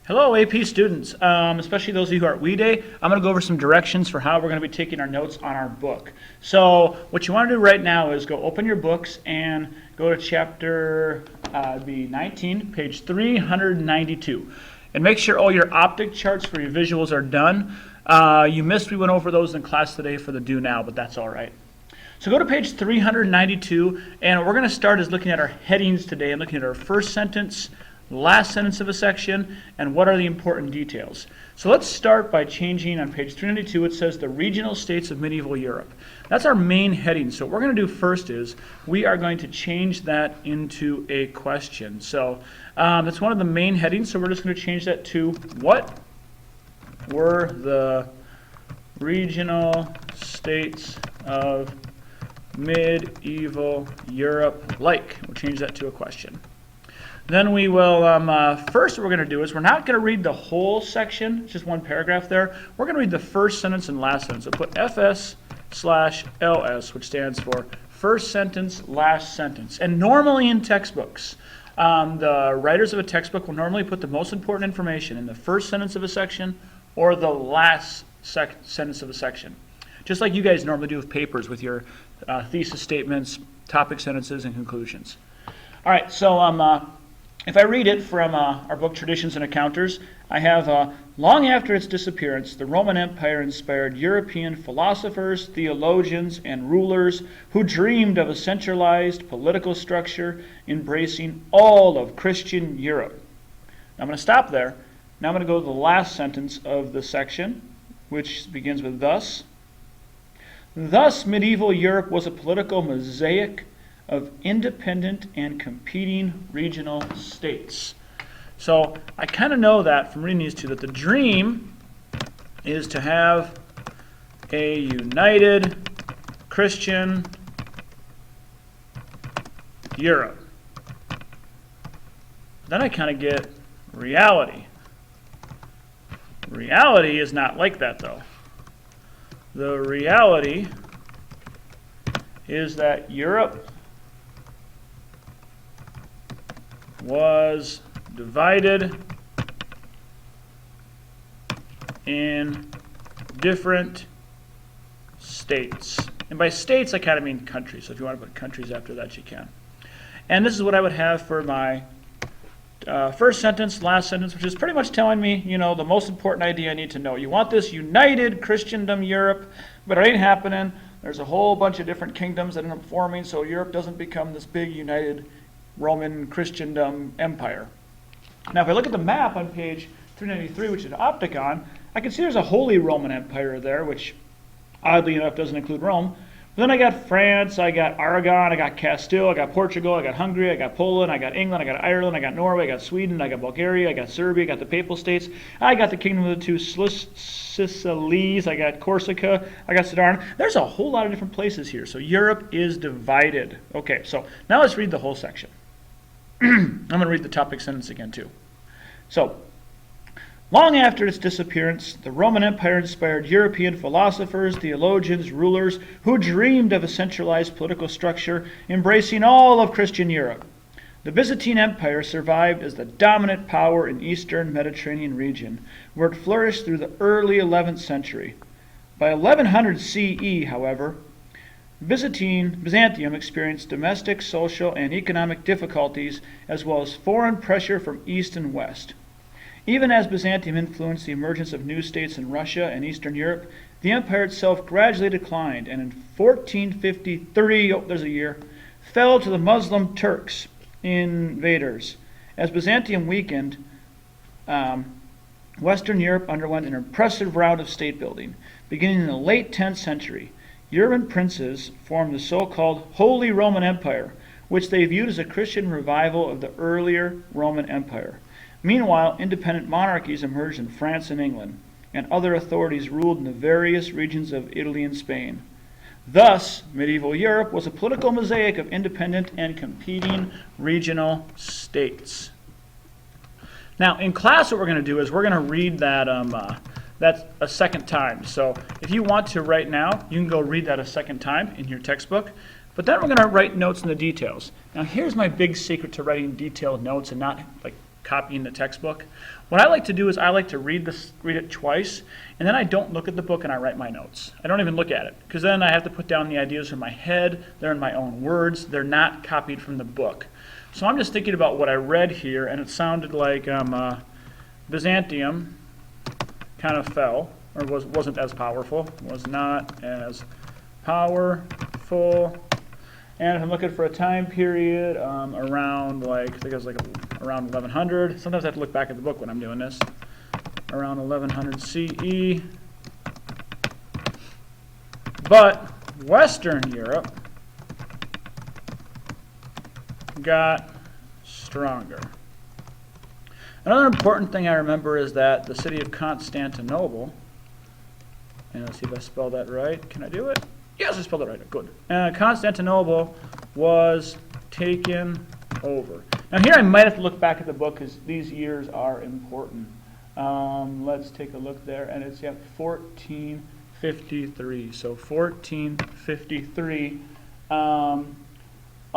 Hello, AP students, especially those of you who are at WE Day. I'm going to go over some directions for how we're going to be taking our notes on our book. So what you want to do right now is go open your books and go to chapter 19, page 392. And make sure all your optic charts for your visuals are done. We went over those in class today for the do now, but that's all right. So go to page 392, and what we're going to start is looking at our headings today and looking at our first sentence, last sentence of a section, and what are the important details. So let's start by changing on page 392. It says the regional states of medieval Europe. That's our main heading. So what we're going to do first is we are going to change that into a question. So that's one of the main headings. So we're just going to change that to what were the regional states of medieval Europe like? We'll change that to a question. Then we will, first what we're going to do is we're not going to read the whole section, it's just one paragraph there. We're going to read the first sentence and last sentence. So put FS/LS, which stands for first sentence, last sentence. And normally in textbooks, the writers of a textbook will normally put the most important information in the first sentence of a section or the last sentence of a section. Just like you guys normally do with papers with your thesis statements, topic sentences, and conclusions. All right, so if I read it from our book, Traditions and Encounters, I have, long after its disappearance, the Roman Empire inspired European philosophers, theologians, and rulers who dreamed of a centralized political structure embracing all of Christian Europe. Now I'm going to stop there. Now I'm going to go to the last sentence of the section, which begins with thus. Thus, medieval Europe was a political mosaic of independent and competing regional states. So I kind of know that from reading these two, that the dream is to have a united Christian Europe. Then I kind of get reality. Reality is not like that, though. The reality is that Europe was divided in different states. And by states, I kind of mean countries. So if you want to put countries after that, you can. And this is what I would have for my first sentence, last sentence, which is pretty much telling me, the most important idea I need to know. You want this united Christendom Europe, but it ain't happening. There's a whole bunch of different kingdoms that end up forming, so Europe doesn't become this big united Roman Christendom empire. Now, if I look at the map on page 393, which is Opticon, I can see there's a Holy Roman Empire there, which oddly enough doesn't include Rome. But then I got France, I got Aragon, I got Castile, I got Portugal, I got Hungary, I got Poland, I got England, I got Ireland, I got Norway, I got Sweden, I got Bulgaria, I got Serbia, I got the Papal States, I got the Kingdom of the Two Sicilies, I got Corsica, I got Sardinia. There's a whole lot of different places here. So Europe is divided. Okay, so now let's read the whole section. I'm going to read the topic sentence again too. So, long after its disappearance, the Roman Empire inspired European philosophers, theologians, rulers who dreamed of a centralized political structure embracing all of Christian Europe. The Byzantine Empire survived as the dominant power in Eastern Mediterranean region, where it flourished through the early 11th century. By 1100 CE, however, Byzantium experienced domestic, social, and economic difficulties, as well as foreign pressure from east and west. Even as Byzantium influenced the emergence of new states in Russia and Eastern Europe, the empire itself gradually declined, and in 1453, fell to the Muslim Turks invaders. As Byzantium weakened, Western Europe underwent an impressive round of state building. Beginning in the late 10th century, European princes formed the so-called Holy Roman Empire, which they viewed as a Christian revival of the earlier Roman Empire. Meanwhile, independent monarchies emerged in France and England, and other authorities ruled in the various regions of Italy and Spain. Thus, medieval Europe was a political mosaic of independent and competing regional states. Now, in class, what we're going to do is we're going to read that that's a second time. So if you want to right now, you can go read that a second time in your textbook. But then we're going to write notes in the details. Now here's my big secret to writing detailed notes and not like copying the textbook. What I like to do is I like to read it twice, and then I don't look at the book and I write my notes. I don't even look at it, because then I have to put down the ideas in my head. They're in my own words. They're not copied from the book. So I'm just thinking about what I read here, and it sounded like Byzantium kind of fell, or wasn't as powerful, was not as powerful. And if I'm looking for a time period around, like, I think it was like around 1100. Sometimes I have to look back at the book when I'm doing this. Around 1100 CE. But Western Europe got stronger. Another important thing I remember is that the city of Constantinople, and let's see if I spelled that right. Can I do it? Yes, I spelled it right. Good. Constantinople was taken over. Now here I might have to look back at the book because these years are important. Let's take a look there, and it's 1453. So 1453.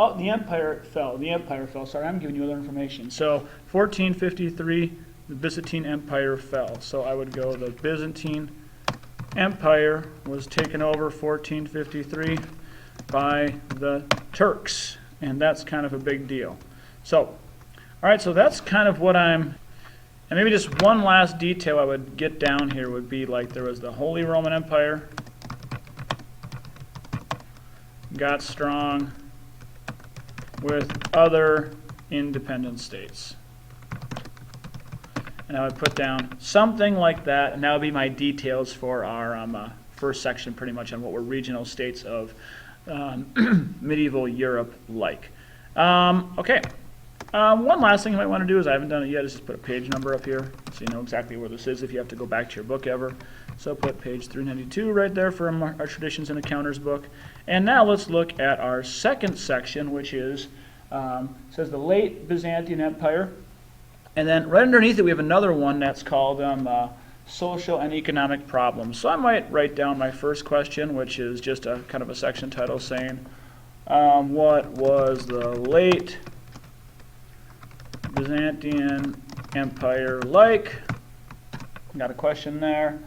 Oh, the empire fell. The empire fell. Sorry, I'm giving you other information. So 1453, the Byzantine Empire fell. So I would go the Byzantine Empire was taken over 1453 by the Turks, and that's kind of a big deal. So, all right, so that's kind of what and maybe just one last detail I would get down here would be like there was the Holy Roman Empire, got strong with other independent states. And I would put down something like that, and that would be my details for our first section, pretty much on what were regional states of medieval Europe like. Okay. One last thing you might want to do is, I haven't done it yet, is just put a page number up here so you know exactly where this is if you have to go back to your book ever. So put page 392 right there from our Traditions and Encounters book. And now let's look at our second section, which is says the late Byzantine Empire. And then right underneath it we have another one that's called social and economic problems. So I might write down my first question, which is just a kind of a section title saying, what was the late Byzantine Empire like? Got a question there.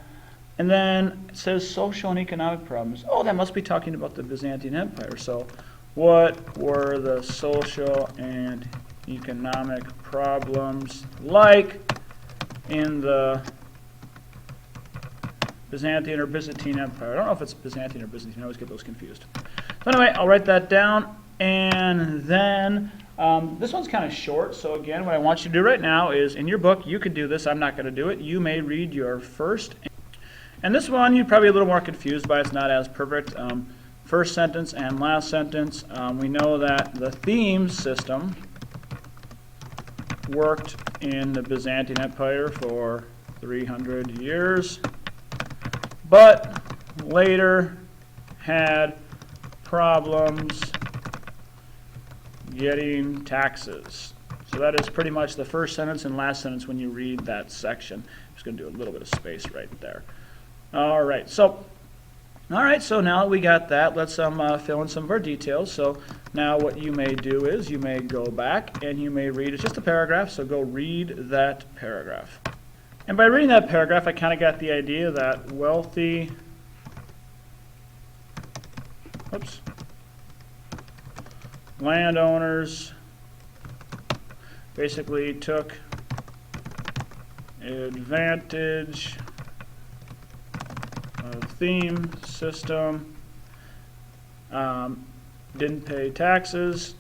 And then it says social and economic problems. Oh, that must be talking about the Byzantine Empire. So what were the social and economic problems like in the Byzantine or Byzantine Empire? I don't know if it's Byzantine or Byzantine. I always get those confused. So anyway, I'll write that down. And then this one's kind of short. So again, what I want you to do right now is, in your book, you could do this. I'm not going to do it. You may read your first. And this one you're probably a little more confused by. It's not as perfect. First sentence and last sentence. We know that the THIEVES system worked in the Byzantine Empire for 300 years, but later had problems getting taxes. So that is pretty much the first sentence and last sentence when you read that section. I'm just going to do a little bit of space right there. All right, so now that we got that, let's fill in some of our details. So now what you may do is you may go back and you may read, it's just a paragraph, so go read that paragraph. And by reading that paragraph, I kind of got the idea that wealthy, landowners basically took advantage of theme system, didn't pay taxes,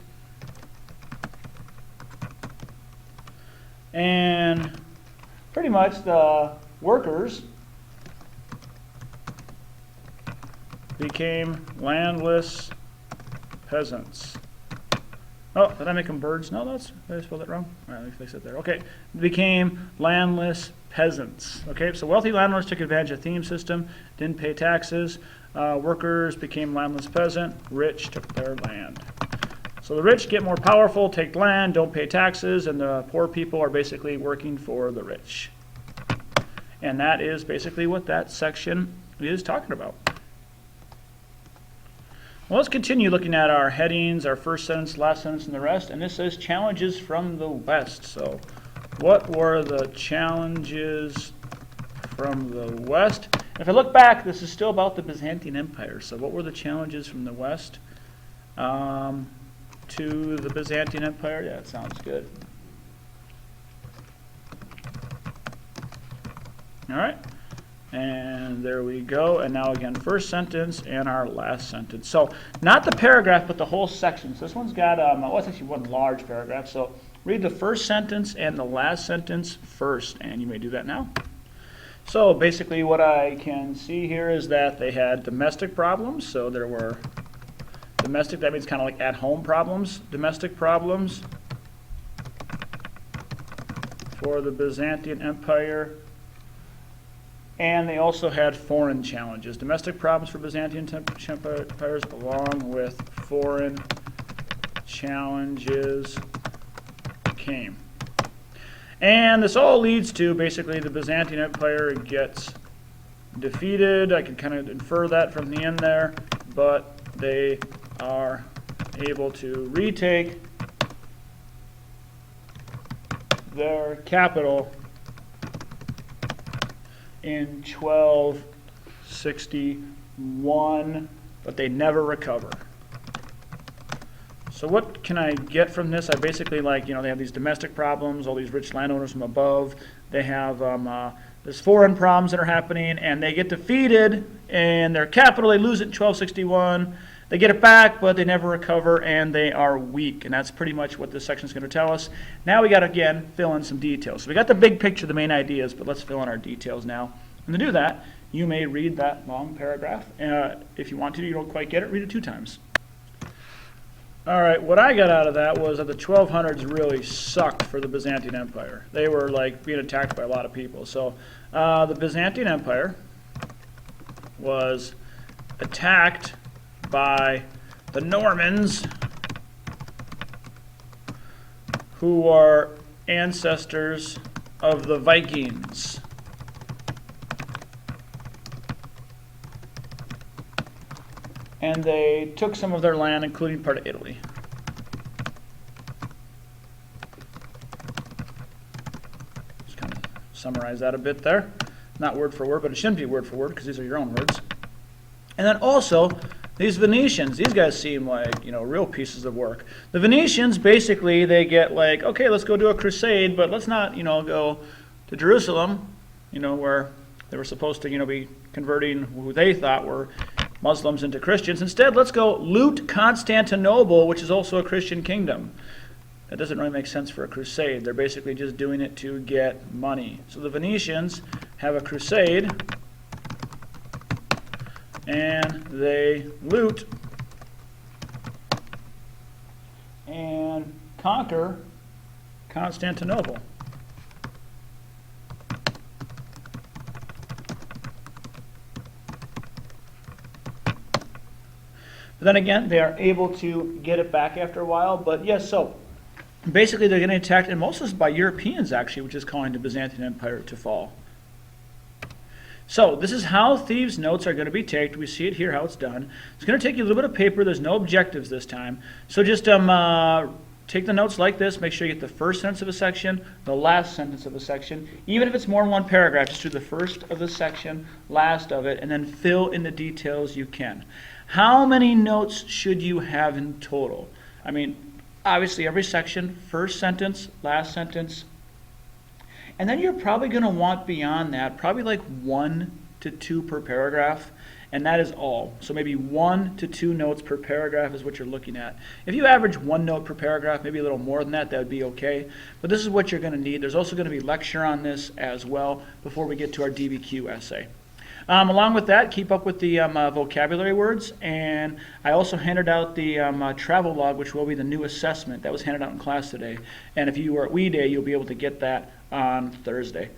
and pretty much the workers became landless peasants. Oh, did I make them birds? No, did I spell that wrong? All right, let me fix it there. Okay, became landless peasants. Okay, so wealthy landowners took advantage of the theme system, didn't pay taxes. Workers became landless peasant. Rich took their land. So the rich get more powerful, take land, don't pay taxes, and the poor people are basically working for the rich. And that is basically what that section is talking about. Well, let's continue looking at our headings, our first sentence, last sentence, and the rest. And this says challenges from the West. So What were the challenges from the West? If I look back, this is still about the Byzantine Empire. So what were the challenges from the West to the Byzantine Empire? Yeah, that sounds good. All right. And there we go. And now again, first sentence and our last sentence. So not the paragraph, but the whole section. So this one's got, well, it's actually one large paragraph. So read the first sentence and the last sentence first. And you may do that now. So basically what I can see here is that they had domestic problems. So there were domestic, that means kind of like at-home problems. Domestic problems for the Byzantine Empire. And they also had foreign challenges. Domestic problems for Byzantine empires along with foreign challenges came. And this all leads to basically the Byzantine Empire gets defeated. I can kind of infer that from the end there, but they are able to retake their capital in 1261, but they never recover. So what can I get from this? I basically they have these domestic problems, all these rich landowners from above. They have there's foreign problems that are happening, and they get defeated in their capital. They lose it in 1261. They get it back, but they never recover, and they are weak. And that's pretty much what this section is going to tell us. Now we got to, again, fill in some details. So we got the big picture, the main ideas, but let's fill in our details now. And to do that, you may read that long paragraph. If you want to, you don't quite get it, read it 2 times. All right, what I got out of that was that the 1200s really sucked for the Byzantine Empire. They were like being attacked by a lot of people. So the Byzantine Empire was attacked by the Normans, who are ancestors of the Vikings. And they took some of their land, including part of Italy. Just kind of summarize that a bit there. Not word for word, but it shouldn't be word for word because these are your own words. And then also, these Venetians, these guys seem like, real pieces of work. The Venetians, basically, they get like, okay, let's go do a crusade, but let's not, go to Jerusalem, where they were supposed to, be converting who they thought were Muslims into Christians. Instead, let's go loot Constantinople, which is also a Christian kingdom. That doesn't really make sense for a crusade. They're basically just doing it to get money. So the Venetians have a crusade, and they loot and conquer Constantinople. But then again, they are able to get it back after a while. But yes, so basically they're getting attacked, and most of this by Europeans actually, which is causing the Byzantine Empire to fall. So this is how Thieves' notes are going to be taken. We see it here, how it's done. It's going to take you a little bit of paper. There's no objectives this time. So just take the notes like this. Make sure you get the first sentence of a section, the last sentence of a section. Even if it's more than one paragraph, just do the first of the section, last of it, and then fill in the details you can. How many notes should you have in total? I mean, obviously every section, first sentence, last sentence. And then you're probably going to want beyond that, probably like 1 to 2 per paragraph, and that is all. So maybe 1 to 2 notes per paragraph is what you're looking at. If you average 1 note per paragraph, maybe a little more than that, that would be okay. But this is what you're going to need. There's also going to be lecture on this as well before we get to our DBQ essay. Along with that, keep up with the vocabulary words, and I also handed out the travel log, which will be the new assessment. That was handed out in class today, and if you were at WE Day, you'll be able to get that on Thursday.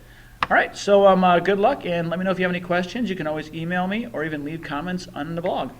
All right, so good luck, and let me know if you have any questions. You can always email me or even leave comments on the blog.